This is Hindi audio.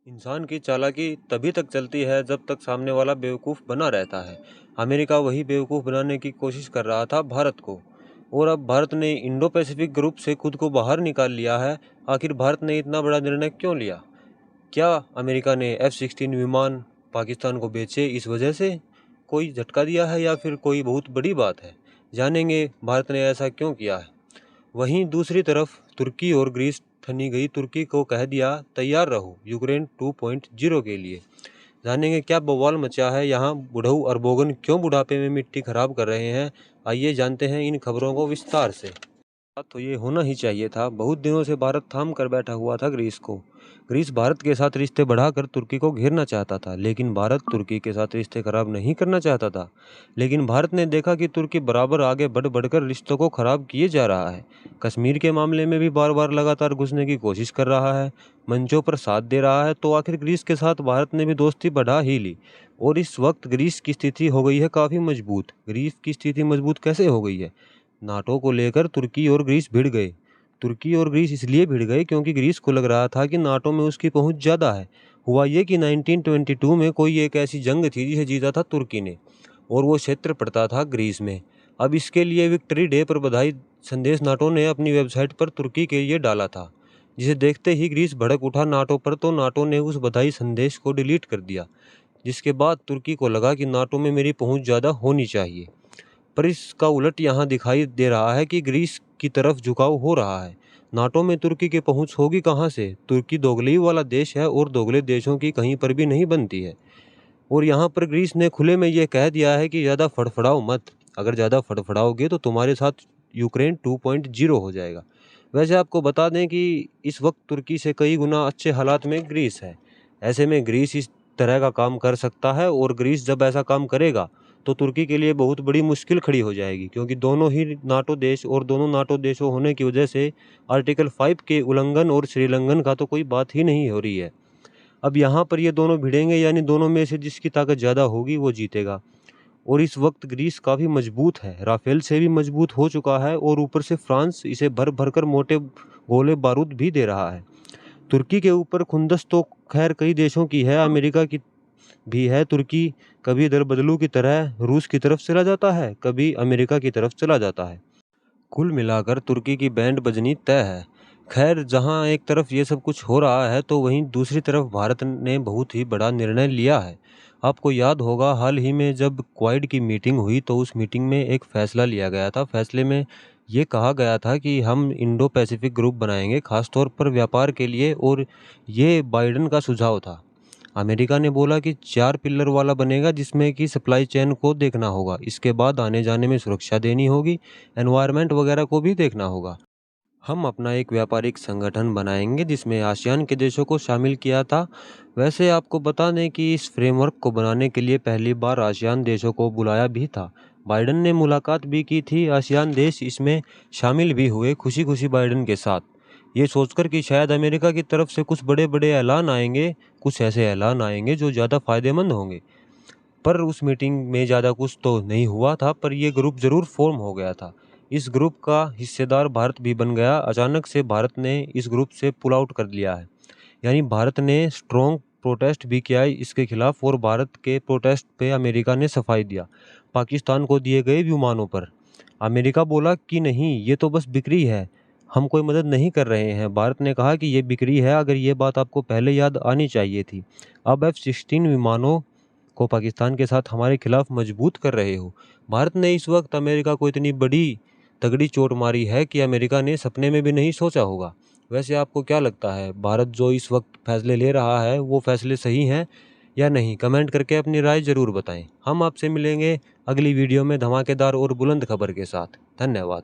इंसान की चालाकी तभी तक चलती है जब तक सामने वाला बेवकूफ़ बना रहता है। अमेरिका वही बेवकूफ़ बनाने की कोशिश कर रहा था भारत को। और अब भारत ने इंडो पैसिफिक ग्रुप से खुद को बाहर निकाल लिया है। आखिर भारत ने इतना बड़ा निर्णय क्यों लिया? क्या अमेरिका ने F-16 विमान पाकिस्तान को बेचे इस वजह से कोई झटका दिया है, या फिर कोई बहुत बड़ी बात है? जानेंगे भारत ने ऐसा क्यों किया है। वहीं दूसरी तरफ तुर्की और ग्रीस ठनी गई तुर्की को कह दिया तैयार रहो यूक्रेन 2.0 के लिए। जानेंगे क्या बवाल मचा है यहाँ, बुढ़ऊ अरबोगन क्यों बुढ़ापे में मिट्टी खराब कर रहे हैं। आइए जानते हैं इन खबरों को विस्तार से। तो ये होना ही चाहिए था। बहुत दिनों से भारत थाम कर बैठा हुआ था ग्रीस को। ग्रीस भारत के साथ रिश्ते बढ़ाकर तुर्की को घेरना चाहता था, लेकिन भारत तुर्की के साथ रिश्ते खराब नहीं करना चाहता था। लेकिन भारत ने देखा कि तुर्की बराबर आगे बढ़ बढ़कर रिश्तों को खराब किए जा रहा है। कश्मीर के मामले में भी बार बार लगातार घुसने की कोशिश कर रहा है, मंचों पर साथ दे रहा है। तो आखिर ग्रीस के साथ भारत ने भी दोस्ती बढ़ा ही ली। और इस वक्त ग्रीस की स्थिति हो गई है काफ़ी मजबूत। ग्रीस की स्थिति मजबूत कैसे हो गई है? नाटो को लेकर तुर्की और ग्रीस भिड़ गए। तुर्की और ग्रीस इसलिए भिड़ गए क्योंकि ग्रीस को लग रहा था कि नाटो में उसकी पहुंच ज़्यादा है। हुआ ये कि 1922 में कोई एक ऐसी जंग थी जिसे जीता था तुर्की ने, और वो क्षेत्र पड़ता था ग्रीस में। अब इसके लिए विक्ट्री डे पर बधाई संदेश नाटो ने अपनी वेबसाइट पर तुर्की के लिए डाला था, जिसे देखते ही ग्रीस भड़क उठा नाटो पर। तो नाटो ने उस बधाई संदेश को डिलीट कर दिया, जिसके बाद तुर्की को लगा कि नाटो में मेरी पहुंच ज़्यादा होनी चाहिए। पर इसका उलट यहाँ दिखाई दे रहा है कि ग्रीस की तरफ झुकाव हो रहा है। नाटो में तुर्की की पहुंच होगी कहाँ से? तुर्की दोगली वाला देश है और दोगले देशों की कहीं पर भी नहीं बनती है। और यहाँ पर ग्रीस ने खुले में ये कह दिया है कि ज़्यादा फड़फड़ाओ मत। अगर ज़्यादा फड़फड़ाओगे तो तुम्हारे साथ यूक्रेन 2.0 हो जाएगा। वैसे आपको बता दें कि इस वक्त तुर्की से कई गुना अच्छे हालात में ग्रीस है। ऐसे में ग्रीस इस तरह का काम कर सकता है, और ग्रीस जब ऐसा काम करेगा तो तुर्की के लिए बहुत बड़ी मुश्किल खड़ी हो जाएगी, क्योंकि दोनों ही नाटो देश और दोनों नाटो देशों होने की वजह से आर्टिकल 5 के उल्लंघन और श्रीलंघन का तो कोई बात ही नहीं हो रही है। अब यहाँ पर ये दोनों भिड़ेंगे, यानी दोनों में से जिसकी ताकत ज़्यादा होगी वो जीतेगा। और इस वक्त ग्रीस काफ़ी मजबूत है, राफेल से भी मजबूत हो चुका है, और ऊपर से फ्रांस इसे भर भर कर मोटे गोले बारूद भी दे रहा है। तुर्की के ऊपर खुंदस तो खैर कई देशों की है, अमेरिका की भी है। तुर्की कभी दल बदलू की तरह रूस की तरफ चला जाता है, कभी अमेरिका की तरफ चला जाता है। कुल मिलाकर तुर्की की बैंड बजनी तय है। खैर, जहां एक तरफ ये सब कुछ हो रहा है तो वहीं दूसरी तरफ भारत ने बहुत ही बड़ा निर्णय लिया है। आपको याद होगा हाल ही में जब क्वाड की मीटिंग हुई तो उस मीटिंग में एक फैसला लिया गया था। फैसले में ये कहा गया था कि हम इंडो पैसिफिक ग्रुप बनाएंगे, खासतौर पर व्यापार के लिए। और ये बाइडेन का सुझाव था। अमेरिका ने बोला कि 4 पिलर वाला बनेगा, जिसमें कि सप्लाई चेन को देखना होगा, इसके बाद आने जाने में सुरक्षा देनी होगी, एनवायरनमेंट वगैरह को भी देखना होगा। हम अपना एक व्यापारिक संगठन बनाएंगे जिसमें आसियान के देशों को शामिल किया था। वैसे आपको बता दें कि इस फ्रेमवर्क को बनाने के लिए पहली बार आसियान देशों को बुलाया भी था। बाइडेन ने मुलाकात भी की थी, आसियान देश इसमें शामिल भी हुए खुशी खुशी बाइडेन के साथ, ये सोचकर कि शायद अमेरिका की तरफ से कुछ बड़े बड़े ऐलान आएंगे, कुछ ऐसे ऐलान आएंगे जो ज़्यादा फायदेमंद होंगे। पर उस मीटिंग में ज़्यादा कुछ तो नहीं हुआ था, पर यह ग्रुप ज़रूर फॉर्म हो गया था। इस ग्रुप का हिस्सेदार भारत भी बन गया। अचानक से भारत ने इस ग्रुप से पुल आउट कर लिया है, यानी भारत ने स्ट्रॉन्ग प्रोटेस्ट भी किया इसके खिलाफ। और भारत के प्रोटेस्ट पे अमेरिका ने सफाई दिया पाकिस्तान को दिए गए विमानों पर। अमेरिका बोला कि नहीं, ये तो बस बिक्री है, हम कोई मदद नहीं कर रहे हैं। भारत ने कहा कि ये बिक्री है, अगर ये बात आपको पहले याद आनी चाहिए थी। अब F-16 विमानों को पाकिस्तान के साथ हमारे खिलाफ मजबूत कर रहे हो। भारत ने इस वक्त अमेरिका को इतनी बड़ी तगड़ी चोट मारी है कि अमेरिका ने सपने में भी नहीं सोचा होगा। वैसे आपको क्या लगता है, भारत जो इस वक्त फैसले ले रहा है वो फैसले सही हैं या नहीं? कमेंट करके अपनी राय ज़रूर बताएं। हम आपसे मिलेंगे अगली वीडियो में धमाकेदार और बुलंद खबर के साथ। धन्यवाद।